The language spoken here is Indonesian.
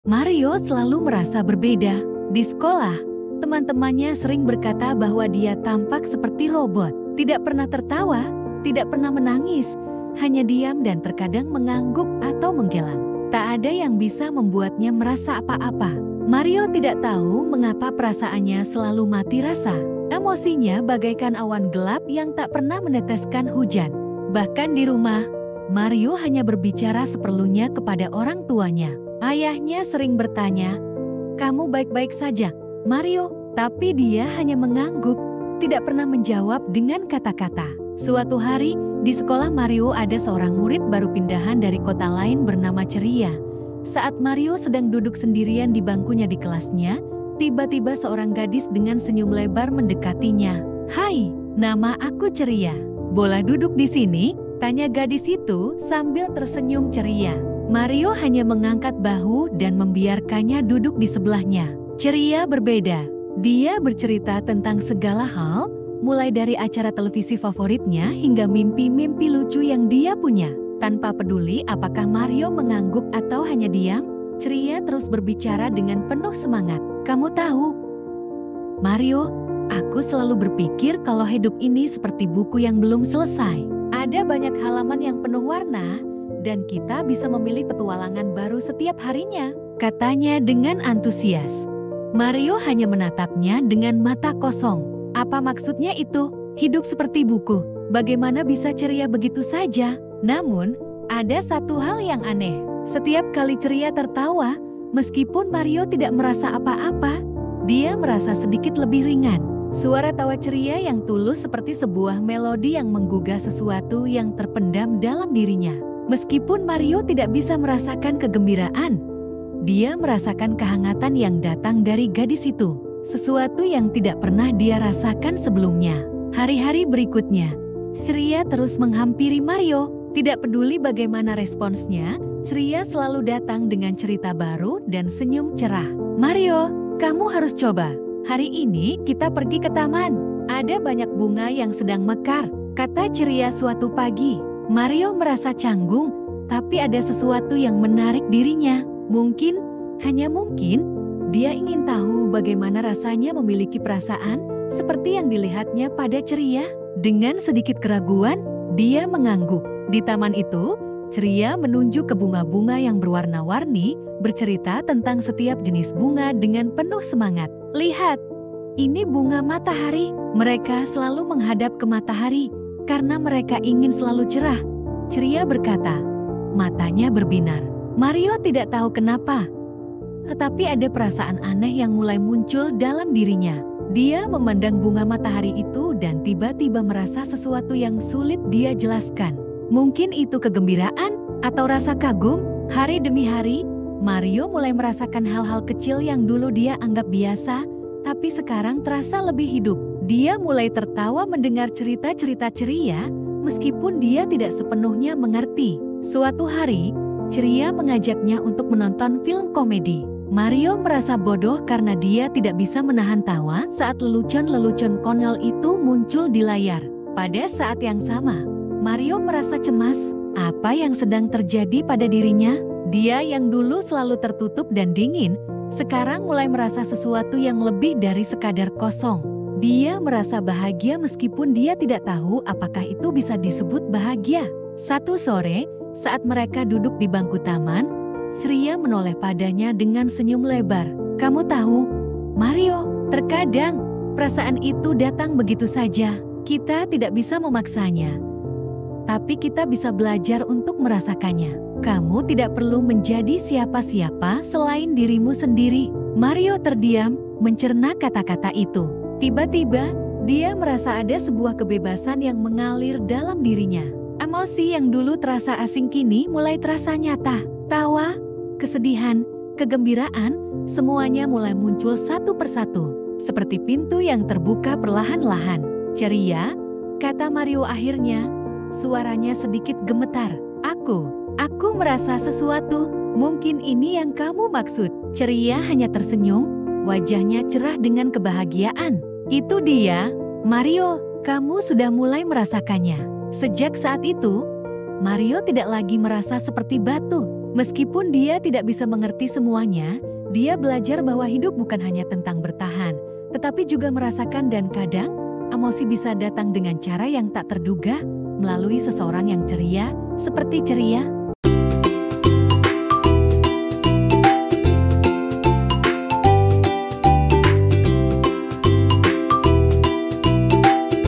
Mario selalu merasa berbeda. Di sekolah, teman-temannya sering berkata bahwa dia tampak seperti robot. Tidak pernah tertawa, tidak pernah menangis, hanya diam dan terkadang mengangguk atau menggeleng. Tak ada yang bisa membuatnya merasa apa-apa. Mario tidak tahu mengapa perasaannya selalu mati rasa. Emosinya bagaikan awan gelap yang tak pernah meneteskan hujan. Bahkan di rumah, Mario hanya berbicara seperlunya kepada orang tuanya. Ayahnya sering bertanya, "Kamu baik-baik saja, Mario?" Tapi dia hanya mengangguk, tidak pernah menjawab dengan kata-kata. Suatu hari, di sekolah Mario ada seorang murid baru pindahan dari kota lain bernama Ceria. Saat Mario sedang duduk sendirian di bangkunya di kelasnya, tiba-tiba seorang gadis dengan senyum lebar mendekatinya. "Hai, nama aku Ceria. Boleh duduk di sini?" tanya gadis itu sambil tersenyum ceria. Mario hanya mengangkat bahu dan membiarkannya duduk di sebelahnya. Ceria berbeda. Dia bercerita tentang segala hal, mulai dari acara televisi favoritnya hingga mimpi-mimpi lucu yang dia punya. Tanpa peduli apakah Mario mengangguk atau hanya diam, Ceria terus berbicara dengan penuh semangat. "Kamu tahu, Mario, aku selalu berpikir kalau hidup ini seperti buku yang belum selesai. Ada banyak halaman yang penuh warna, dan kita bisa memilih petualangan baru setiap harinya," katanya dengan antusias. Mario hanya menatapnya dengan mata kosong. Apa maksudnya itu? Hidup seperti buku. Bagaimana bisa ceria begitu saja? Namun, ada satu hal yang aneh. Setiap kali Ceria tertawa, meskipun Mario tidak merasa apa-apa, dia merasa sedikit lebih ringan. Suara tawa Ceria yang tulus seperti sebuah melodi yang menggugah sesuatu yang terpendam dalam dirinya. Meskipun Mario tidak bisa merasakan kegembiraan, dia merasakan kehangatan yang datang dari gadis itu. Sesuatu yang tidak pernah dia rasakan sebelumnya. Hari-hari berikutnya, Ceria terus menghampiri Mario. Tidak peduli bagaimana responsnya, Ceria selalu datang dengan cerita baru dan senyum cerah. "Mario, kamu harus coba. Hari ini kita pergi ke taman. Ada banyak bunga yang sedang mekar," kata Ceria suatu pagi. Mario merasa canggung, tapi ada sesuatu yang menarik dirinya. Mungkin, hanya mungkin, dia ingin tahu bagaimana rasanya memiliki perasaan seperti yang dilihatnya pada Ceria. Dengan sedikit keraguan, dia mengangguk. Di taman itu, Ceria menunjuk ke bunga-bunga yang berwarna-warni, bercerita tentang setiap jenis bunga dengan penuh semangat. "Lihat, ini bunga matahari. Mereka selalu menghadap ke matahari karena mereka ingin selalu cerah," Ceria berkata. Matanya berbinar. Mario tidak tahu kenapa, tetapi ada perasaan aneh yang mulai muncul dalam dirinya. Dia memandang bunga matahari itu dan tiba-tiba merasa sesuatu yang sulit dia jelaskan. Mungkin itu kegembiraan atau rasa kagum. Hari demi hari, Mario mulai merasakan hal-hal kecil yang dulu dia anggap biasa, tapi sekarang terasa lebih hidup. Dia mulai tertawa mendengar cerita-cerita Ceria, meskipun dia tidak sepenuhnya mengerti. Suatu hari, Ceria mengajaknya untuk menonton film komedi. Mario merasa bodoh karena dia tidak bisa menahan tawa saat lelucon-lelucon konyol itu muncul di layar. Pada saat yang sama, Mario merasa cemas. Apa yang sedang terjadi pada dirinya? Dia yang dulu selalu tertutup dan dingin, sekarang mulai merasa sesuatu yang lebih dari sekadar kosong. Dia merasa bahagia meskipun dia tidak tahu apakah itu bisa disebut bahagia. Satu sore, saat mereka duduk di bangku taman, Ceria menoleh padanya dengan senyum lebar. "Kamu tahu, Mario, terkadang perasaan itu datang begitu saja. Kita tidak bisa memaksanya, tapi kita bisa belajar untuk merasakannya. Kamu tidak perlu menjadi siapa-siapa selain dirimu sendiri." Mario terdiam, mencerna kata-kata itu. Tiba-tiba, dia merasa ada sebuah kebebasan yang mengalir dalam dirinya. Emosi yang dulu terasa asing kini mulai terasa nyata. Tawa, kesedihan, kegembiraan, semuanya mulai muncul satu persatu. Seperti pintu yang terbuka perlahan-lahan. "Ceria," kata Mario akhirnya, suaranya sedikit gemetar. Aku merasa sesuatu. Mungkin ini yang kamu maksud." Ceria hanya tersenyum, wajahnya cerah dengan kebahagiaan. "Itu dia, Mario, kamu sudah mulai merasakannya." Sejak saat itu, Mario tidak lagi merasa seperti batu. Meskipun dia tidak bisa mengerti semuanya, dia belajar bahwa hidup bukan hanya tentang bertahan, tetapi juga merasakan, dan kadang emosi bisa datang dengan cara yang tak terduga melalui seseorang yang ceria, seperti ceria